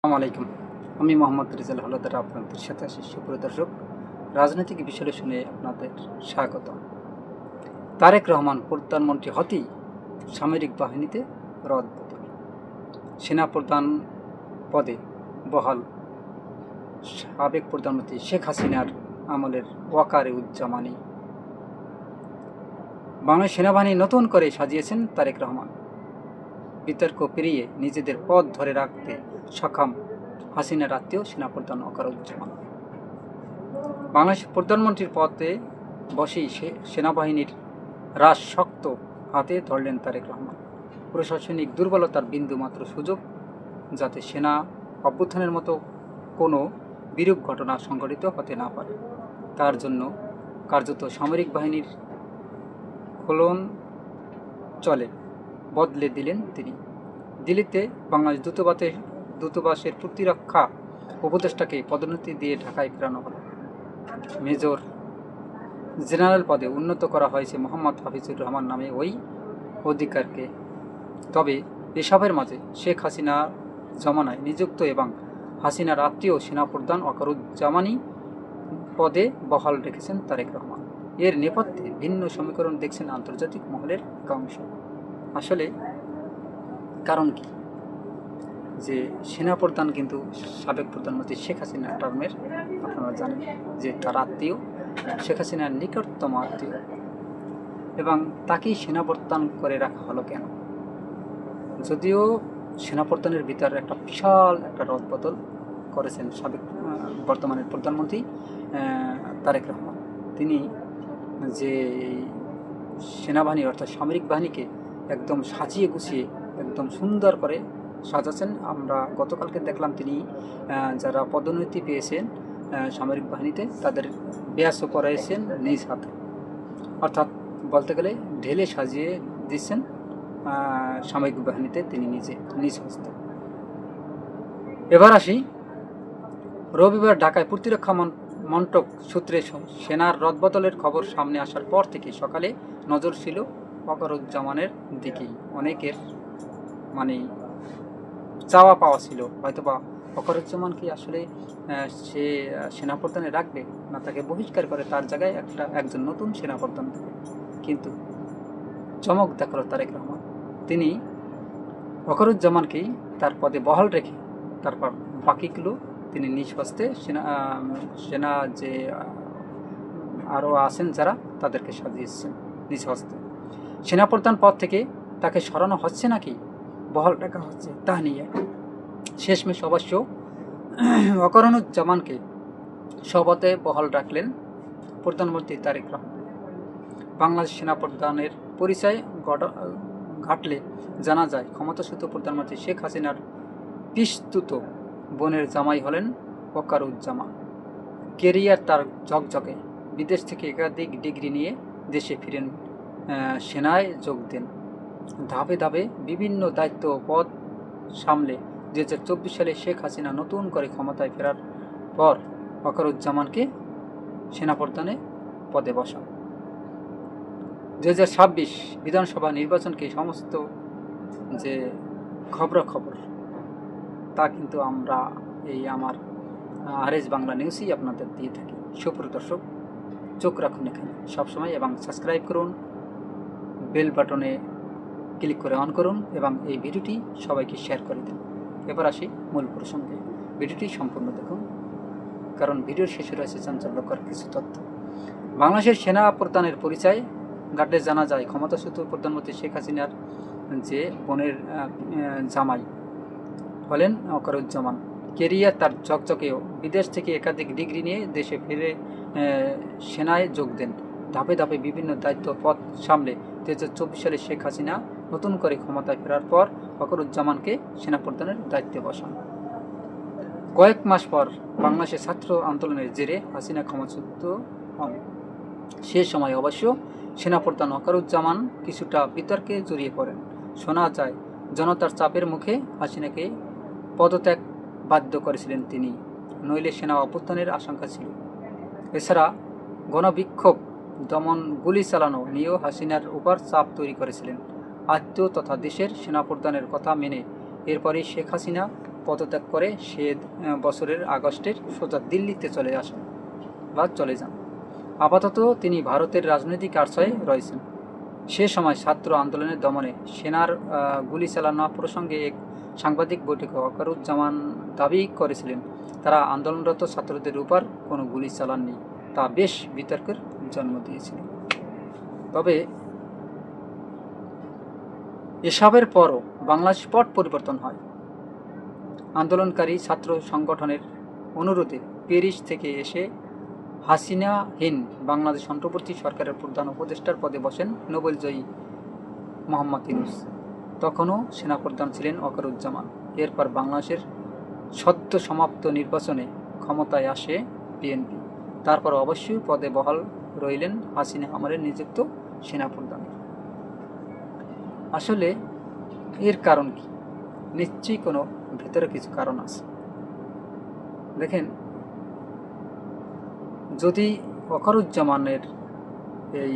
আসসালামু আলাইকুম। আমি মোহাম্মদ রেজাল হলদার আপনাদের সাথে আছি। সুপ্রিয় দর্শক, রাজনৈতিক বিশ্লেষণে আপনাদের স্বাগত। তারেক রহমান প্রধানমন্ত্রী হতেই সামরিক বাহিনীতে রদবদল, সেনাপ্রধান পদে বহাল সাবেক প্রধানমন্ত্রী শেখ হাসিনার আমলের ওয়াকারে উজ্জামানি। বাংলাদেশ সেনাবাহিনী নতুন করে সাজিয়েছেন তারেক রহমান। বিতর্ক পেরিয়ে নিজেদের পদ ধরে রাখতে সক্ষম হাসিনার আত্মীয় সেনাপ্রধান ওয়াকারুজ্জামান। বাংলাদেশের প্রধানমন্ত্রীর পদে বসেই সেনাবাহিনীর রাজ শক্ত হাতে ধরলেন তারেক রহমান। প্রশাসনিক দুর্বলতার বিন্দুমাত্র সুযোগ যাতে সেনা অভ্যুত্থানের মতো কোনো বিরূপ ঘটনা সংঘটিত হতে না পারে, তার জন্য কার্যত সামরিক বাহিনীর খোলন চলে বদলে দিলেন তিনি। দিল্লিতে বাংলাদেশ দূতাবাসের প্রতিরক্ষা উপদেষ্টাকে পদোন্নতি দিয়ে ঢাকায় ফেরানো হলো। মেজর জেনারেল পদে উন্নত করা হয়েছে মোহাম্মদ হাফিজুর রহমান নামে ওই অধিকারকে। তবে এসবের মাঝে শেখ হাসিনা জমানায় নিযুক্ত এবং হাসিনার আত্মীয় সেনাপ্রধান ওয়াকারুজ্জামানি পদে বহাল রেখেছেন তারেক রহমান। এর নেপথ্যে ভিন্ন সমীকরণ দেখছেন আন্তর্জাতিক মহলের একাংশ। আসলে কারণ কি? যে সেনাপ্রধান কিন্তু সাবেক প্রধানমন্ত্রী শেখ হাসিনা টার্মের, আপনারা জানেন যে তার আত্মীয়, শেখ হাসিনার নিকটতম আত্মীয়, এবং তাকেই সেনাপ্রধান করে রাখা হলো কেন? যদিও সেনাপ্রধানের ভিতরে একটা বিশাল একটা রদবদল করেছেন সাবেক বর্তমানের প্রধানমন্ত্রী তারেক রহমান। তিনি যে সেনাবাহিনী অর্থাৎ সামরিক বাহিনীকে একদম সাজিয়ে গুছিয়ে একদম সুন্দর করে সাজাচ্ছেন। আমরা গতকালকে দেখলাম তিনি যারা পদোন্নতি পেয়েছেন সামরিক বাহিনীতে তাদের ব্যাসও করাইছেন নিজ হাতে, অর্থাৎ বলতে গেলে ঢেলে সাজিয়ে দিচ্ছেন সামরিক বাহিনীতে তিনি নিজ হস্তে। এবার আসি, রবিবার ঢাকায় প্রতিরক্ষা মন্ত্রক সূত্রে সেনার রদবদলের খবর সামনে আসার পর থেকে সকালে নজর ছিল ওয়াকারুজ্জামানের দিকেই। অনেকের চাওয়া পাওয়া ছিল হয়তোবা ওয়াকারুজ্জামান কি আসলে সে সেনাপ্রধানে রাখবে, না তাকে বহিষ্কার করে তার জায়গায় একজন নতুন সেনাপ্রধান দেবে। কিন্তু চমক দেখালো তারেক রহমান। তিনি ওয়াকারুজ্জামানকেই তার পদে বহাল রেখে তারপর বাকিগুলো তিনি নিজ হস্তে সেনা যে আরও আছেন যারা তাদেরকে সাজিয়েছেন নিজ হস্তে। সেনাপ্রধান পদ থেকে তাকে সরানো হচ্ছে নাকি বহাল রাখা হচ্ছে তা নিয়ে শেষমেশ অবশ্য ওয়াকারুজ্জামানকে সপদে বহাল রাখলেন প্রধানমন্ত্রী তারেক রহমান। বাংলাদেশ সেনাপ্রধানের পরিচয় ঘাটলে জানা যায় ক্ষমতাচ্যুত প্রধানমন্ত্রী শেখ হাসিনার পিস্তুত বোনের জামাই হলেন ওয়াকারুজ্জামান। কেরিয়ার তার ঝকঝকে, বিদেশ থেকে একাধিক ডিগ্রি নিয়ে দেশে ফিরেন, সেনায় যোগ দেন, ধাপে ধাপে বিভিন্ন দায়িত্ব পদ সামলে 2024 সালে শেখ হাসিনা নতুন করে ক্ষমতায় ফেরার পর ওয়াকারুজ্জামানকে সেনাপ্রধানে পদে বসান। 2026 বিধানসভা নির্বাচনকে সমস্ত যে খবরাখবর তা কিন্তু আমরা এই আমার আরএস বাংলা নিউজই আপনাদের দিয়ে থাকি। সুপ্রিয় দর্শক, চোখ রাখুন এখানে সবসময় এবং সাবস্ক্রাইব করুন, বেল বাটনে ক্লিক করে অন করুন এবং এই ভিডিওটি সবাইকে শেয়ার করে দিন। এবার আসি মূল প্রসঙ্গে। ভিডিওটি সম্পূর্ণ দেখুন, কারণ ভিডিওর শেষে রয়েছে চাঞ্চল্যকর কিছু তথ্য। বাংলাদেশের সেনা প্রধানের পরিচয় ঘাটলে জানা যায় ক্ষমতাচ্যুত প্রধানমন্ত্রী শেখ হাসিনার যে বোনের জামাই হলেন ওয়াকারুজ্জামান। কেরিয়ার তার ঝকঝকেও, বিদেশ থেকে একাধিক ডিগ্রি নিয়ে দেশে ফিরে সেনায় যোগ দেন, ধাপে ধাপে বিভিন্ন দায়িত্ব পদ সামলে 2024 সালে শেখ হাসিনা নতুন করে ক্ষমতায় ফেরার পর ওয়াকারুজ্জামানকে সেনাপ্রধানের দায়িত্বে বসান। কয়েক মাস পর বাংলাদেশের ছাত্র আন্দোলনের জেরে হাসিনা ক্ষমতাচ্যুত হন। সে সময় অবশ্য সেনাপ্রধান ওয়াকারুজ্জামান কিছুটা বিতর্কে জড়িয়ে পড়েন। শোনা যায় জনতার চাপের মুখে হাসিনাকে পদত্যাগ বাধ্য করেছিলেন তিনি, নইলে সেনা অভ্যুত্থানের আশঙ্কা ছিল। এছাড়া গণবিক্ষোভ দমন, গুলি চালানো নিয়েও হাসিনার উপর চাপ তৈরি করেছিলেন। আত্মীয় তথা দেশের সেনাপ্রধানের কথা মেনে এরপরে শেখ হাসিনা পদত্যাগ করে সে বছরের আগস্টের সোজা দিল্লিতে চলে আসেন বা চলে যান। আপাতত তিনি ভারতের রাজনৈতিক আশ্রয়ে রয়েছেন। সে সময় ছাত্র আন্দোলনের দমনে সেনার গুলি চালানো প্রসঙ্গে এক সাংবাদিক বৈঠকে ওয়াকারুজ্জামান দাবি করেছিলেন, তারা আন্দোলনরত ছাত্রদের উপর কোনো গুলি চালাননি। তা বেশ বিতর্কের জন্ম দিয়েছিল। তবে এসবের পরও বাংলাদেশ পট পরিবর্তন হয়। আন্দোলনকারী ছাত্র সংগঠনের অনুরোধে প্যারিস থেকে এসে হাসিনাহীন বাংলাদেশ অন্তর্বর্তী সরকারের প্রধান উপদেষ্টার পদে বসেন নোবেলজয়ী মোহাম্মদ ইউনূস। তখনও সেনাপ্রধান ছিলেন ওয়াকারুজ্জামান। এরপর বাংলাদেশের সদ্য সমাপ্ত নির্বাচনে ক্ষমতায় আসে বিএনপি। তারপর অবশ্যই পদে বহাল রইলেন হাসিনা আমলের নিযুক্ত সেনাপ্রধান। আসলে এর কারণ কি? নিশ্চয়ই কোনো ভেতরে কিছু কারণ আছে। দেখেন, যদি ওয়াকারুজ্জামানের এই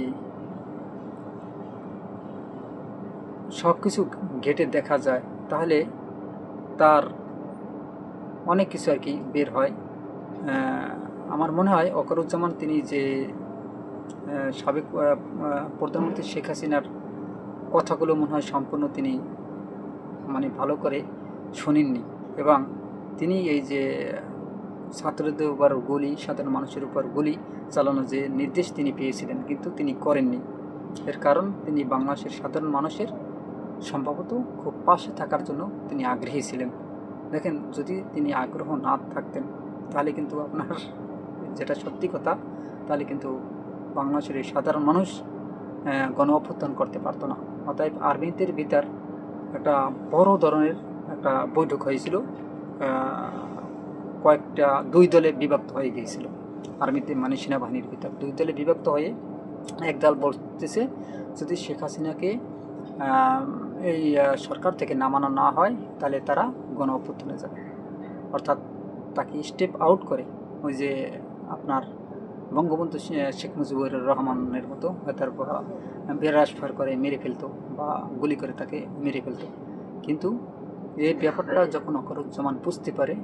সব কিছু ঘেটে দেখা যায়, তাহলে তার অনেক কিছু আর কি বের হয়। আমার মনে হয় ওয়াকারুজ্জামান তিনি যে সাবেক প্রধানমন্ত্রী শেখ হাসিনার কথাগুলো মনে হয় সম্পূর্ণ তিনি ভালো করে শোনেননি, এবং তিনি এই যে ছাত্রদের উপর গুলি, সাধারণ মানুষের উপর গুলি চালানো যে নির্দেশ তিনি পেয়েছিলেন, কিন্তু তিনি করেননি। এর কারণ তিনি বাংলাদেশের সাধারণ মানুষের সম্ভবত খুব পাশে থাকার জন্য তিনি আগ্রহী ছিলেন। দেখেন, যদি তিনি আগ্রহ না থাকতেন তাহলে কিন্তু আপনার যেটা সত্যি কথা, তাহলে কিন্তু বাংলাদেশের এই সাধারণ মানুষ গণ অভ্যুত্থান করতে পারতো না। অতএব আর্মিদের ভিতর একটা বড় ধরনের একটা বৈঠক হয়েছিল, কয়েকটা দুই দলে বিভক্ত হয়ে গিয়েছিল আর্মিতে, সেনাবাহিনীর ভিতর দুই দলে বিভক্ত হয়ে এক দল বলতেছে যদি শেখ হাসিনাকে এই সরকার থেকে নামানো না হয় তাহলে তারা গণ অভ্যুত্থানে যাবে, অর্থাৎ তাকে স্টেপ আউট করে ওই যে আপনার বঙ্গবন্ধু শেখ মুজিবুর রহমানের মতো তার বেরাস ফার করে মেরে ফেলতো বা গুলি করে তাকে মেরে ফেলতো। কিন্তু এই ব্যাপারটা যখন ওয়াকারুজ্জামান বুঝতে পারে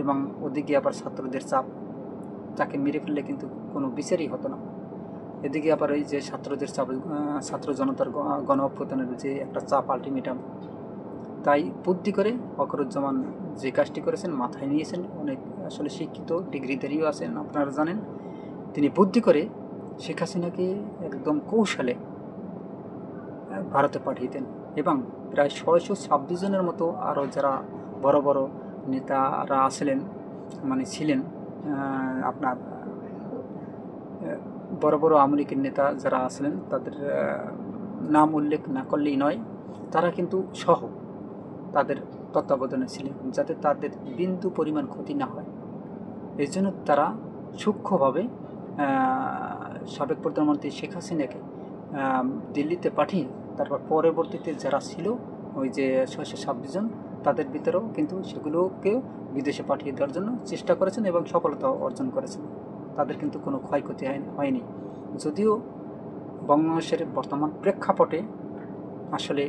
এবং ওদিকে আবার ছাত্রদের চাপ, তাকে মেরে ফেললে কিন্তু কোনো বিচারই হতো না। এদিকে আবার ওই যে ছাত্রদের চাপ, ছাত্র জনতার গণ অভ্যুত্থানের যে একটা চাপ, আলটিমেটাম, তাই বুদ্ধি করে ওয়াকারুজ্জামান যে কাজটি করেছেন, মাথায় নিয়েছেন, অনেক আসলে শিক্ষিত, ডিগ্রিধারীও আছেন আপনারা জানেন, তিনি বুদ্ধি করে শেখ হাসিনাকে একদম কৌশলে ভারতে পাঠিয়ে দেন এবং প্রায় 626 জনের মতো আরও যারা বড় বড় নেতারা ছিলেন আপনার বড় বড় আওয়ামী লীগের নেতা যারা আছিলেন, তাদের নাম উল্লেখ না করলেই নয়, তারা কিন্তু সহ তাদের তত্ত্বাবধানে ছিলেন, যাতে তাদের বিন্দু পরিমাণ ক্ষতি না হয়। এই জন্য তারা সূক্ষ্মভাবে সাবেক প্রধানমন্ত্রী শেখ হাসিনাকে দিল্লিতে পাঠিয়ে তারপর পরবর্তীতে যারা ছিল ওই যে 626 জন, তাদের ভিতরেও কিন্তু সেগুলোকেও বিদেশে পাঠিয়ে দেওয়ার জন্য চেষ্টা করেছেন এবং সফলতা অর্জন করেছেন। তাদের কিন্তু কোনো ক্ষয়ক্ষতি হয়নি। যদিও বাংলাদেশের বর্তমান প্রেক্ষাপটে আসলে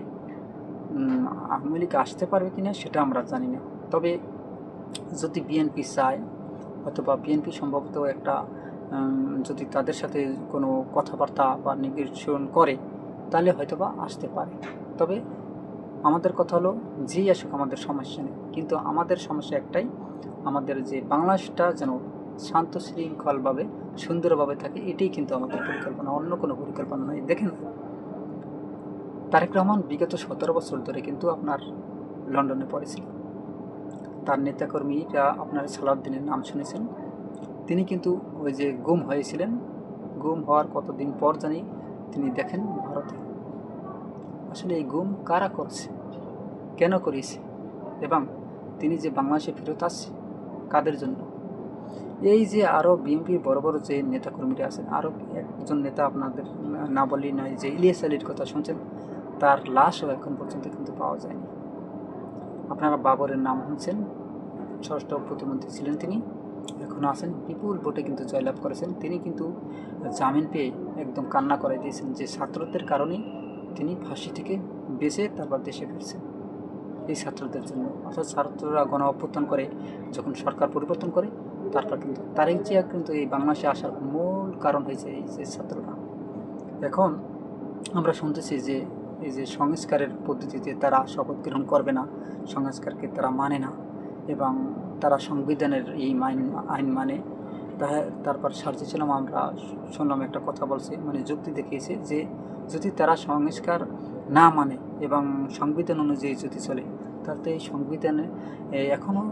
আওয়ামী লীগ আসতে পারবে কিনা সেটা আমরা জানি না। তবে যদি বিএনপি চায়, অথবা বিএনপি সম্ভবত একটা যদি তাদের সাথে কোনো কথাবার্তা বা নেগোশিয়েশন করে, তাহলে হয়তোবা আসতে পারে। তবে আমাদের কথা হলো, যেই আসুক আমাদের সমস্যা নেই, কিন্তু আমাদের সমস্যা একটাই, আমাদের যে বাংলাদেশটা যেন শান্ত শৃঙ্খলভাবে সুন্দরভাবে থাকে, এটাই কিন্তু আমাদের পরিকল্পনা, অন্য কোনো পরিকল্পনা নয়। দেখেন, তারেক রহমান বিগত 17 বছর ধরে কিন্তু আপনার লন্ডনে পড়েছিল। তার নেতাকর্মীরা আপনার সালাউদ্দিনের নাম শুনেছেন, তিনি কিন্তু ওই যে গুম হয়েছিলেন, গুম হওয়ার কতদিন পর জানি তিনি দেখেন ভারতে। আসলে এই গুম কারা করছে, কেন করিয়েছে, এবং তিনি যে বাংলাদেশে ফেরত আসছে কাদের জন্য? এই যে আরও বিএনপির বড় বড় যে নেতাকর্মীরা আছেন, আরও একজন নেতা আপনাদের না বললেই নয়, যে ইলিয়াস আলীর কথা শুনছেন, তার লাশও এখন পর্যন্ত কিন্তু পাওয়া যায়নি। আপনারা বাবরের নাম শুনছেন, ষষ্ঠ প্রতিমন্ত্রী ছিলেন তিনি, এখনও আছেন, বিপুল ভোটে কিন্তু জয়লাভ করেছেন। তিনি কিন্তু জামিন পেয়ে একদম কান্না করে দিয়েছেন যে ছাত্রদের কারণেই তিনি ফাঁসি থেকে বেঁচে তারপর দেশে ফিরছেন। এই ছাত্রদের জন্য। অর্থাৎ ছাত্ররা গণ অভ্যুত্থান করে যখন সরকার পরিবর্তন করে, তারপর কিন্তু তারেক জিয়া কিন্তু এই বাংলাদেশে আসার মূল কারণ হয়েছে এই যে ছাত্ররা। এখন আমরা শুনতেছি যে এই যে সংস্কারের পদ্ধতিতে তারা শপথ গ্রহণ করবে না, সংস্কারকে তারা মানে না, এবং তারা সংবিধানের এই আইন মানে। তারপর সার্চে ছিলাম, আমরা শুনলাম একটা কথা বলছে, মানে যুক্তি দেখিয়েছে যে যদি তারা সংস্কার না মানে এবং সংবিধান অনুযায়ী যদি চলে, তাতে এই সংবিধানে এখনও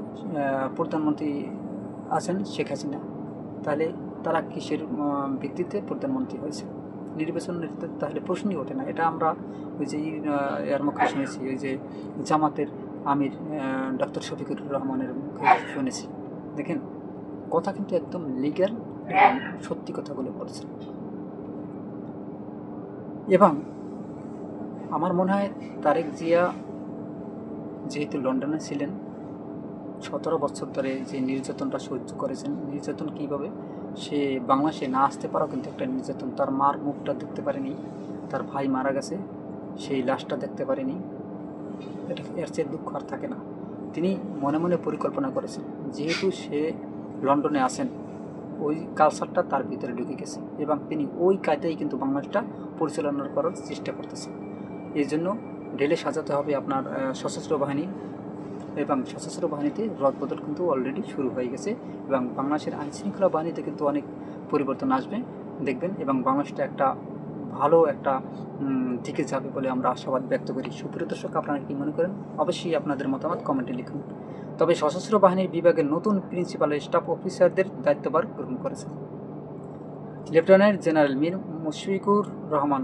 প্রধানমন্ত্রী আছেন শেখ হাসিনা, তাহলে তারা কিসের ভিত্তিতে প্রধানমন্ত্রী হয়েছে? নির্বাচনের তাহলে প্রশ্নই ওঠে না। এটা আমরা ওই যে এর মুখে শুনেছি, ওই যে জামাতের আমির ডক্টর শফিকুর রহমানের মুখে শুনেছি। দেখেন, কথা কিন্তু একদম লিগ্যাল এবং সত্যি কথাগুলো বলছেন। এবং আমার মনে হয় তারেক জিয়া যেহেতু লন্ডনে ছিলেন, 17 বছর ধরে যে নির্যাতনটা সহ্য করেছেন, নির্যাতন কীভাবে সে বাংলাদেশে না আসতে পারাও কিন্তু একটা নির্যাতন। তার মার মুখটা দেখতে পারেনি, তার ভাই মারা গেছে, সেই লাশটা দেখতে পারেনি, এটা এর চেয়ে দুঃখ আর থাকে না। তিনি মনে মনে পরিকল্পনা করেছেন, যেহেতু সে লন্ডনে আসেন, ওই কালচারটা তার ভিতরে ঢুকে গেছে এবং তিনি ওই কায়দায় কিন্তু বাংলাদেশটা পরিচালনা করার চেষ্টা করতেছেন। এই জন্য ঢেলে সাজাতে হবে আপনার সশস্ত্র বাহিনী, এবং সশস্ত্র বাহিনীতে রদবদল কিন্তু অলরেডি শুরু হয়ে গেছে, এবং বাংলাদেশের আইনশৃঙ্খলা বাহিনীতে কিন্তু অনেক পরিবর্তন আসবে দেখবেন, এবং বাংলাদেশটা একটা ভালো একটা দিকে যাবে বলে আমরা আশাবাদ ব্যক্ত করি। সুপ্রিয় দর্শক, আপনারা কী মনে করেন? অবশ্যই আপনাদের মতামত কমেন্টে লিখুন। তবে সশস্ত্র বাহিনীর বিভাগের নতুন প্রিন্সিপাল স্টাফ অফিসারদের দায়িত্বভার গ্রহণ করেছেন। লেফটেন্যান্ট জেনারেল মীর মুশফিকুর রহমান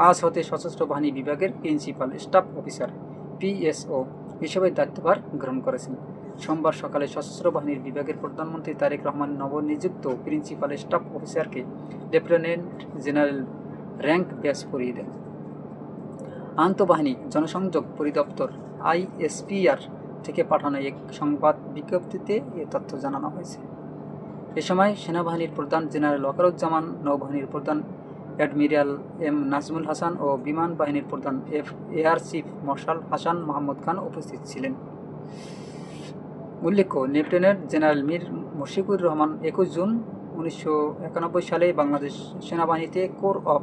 আজ হতে সশস্ত্র বাহিনী বিভাগের প্রিন্সিপাল স্টাফ অফিসার PSO হিসেবে দায়িত্বভার গ্রহণ করেছেন। সোমবার সকালে সশস্ত্র বাহিনীর বিভাগের প্রধানমন্ত্রী তারেক রহমান নবনিযুক্ত প্রিন্সিপাল স্টাফ অফিসারকে লেফটেন্যান্ট জেনারেল র্যাঙ্ক ব্যাজ পরিয়ে দেন। আন্তঃবাহিনী জনসংযোগ পরিদপ্তর ISPR থেকে পাঠানো এক সংবাদ বিজ্ঞপ্তিতে এ তথ্য জানানো হয়েছে। এ সময় সেনাবাহিনীর প্রধান জেনারেল ওয়াকারুজ্জামান, নৌবাহিনীর প্রধান অ্যাডমিরাল M নাজমুল হাসান ও বিমান বাহিনীর প্রধান air chief marshal Hasan Mahmud Khan উপস্থিত ছিলেন। উল্লেখ্য, lieutenant general Mir Mushfiqur Rahman 21 June 1991 সালে বাংলাদেশ সেনাবাহিনীতে কোর অফ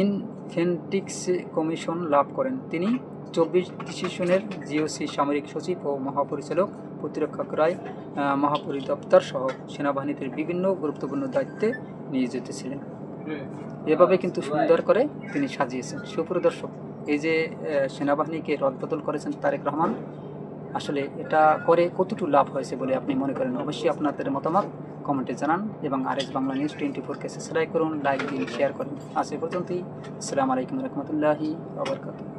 ইনফেন্ট্রিক্স কমিশন লাভ করেন। তিনি 24 ডিভিশনের GOC সামরিক সচিব ও মহাপরিচালক, প্রতিরক্ষা ক্রয় মহাপরিদপ্তর সহ সেনাবাহিনীতে বিভিন্ন গুরুত্বপূর্ণ দায়িত্বে নিয়োজিত ছিলেন। এভাবে কিন্তু সুন্দর করে তিনি সাজিয়েছেন। সুপ্রিয় দর্শক, এই যে সেনাবাহিনীকে রদবদল করেছেন তারেক রহমান, আসলে এটা করে কতটুকু লাভ হয়েছে বলে আপনি মনে করেন? অবশ্যই আপনাদের মতামত কমেন্টে জানান, এবং RS বাংলা নিউজ 24কে সাবস্ক্রাইব করুন, লাইক দিন, শেয়ার করুন। আজ এ পর্যন্তই। আসসালামু আলাইকুম রহমতুল্লাহি ওয়া বারাকাতুহু।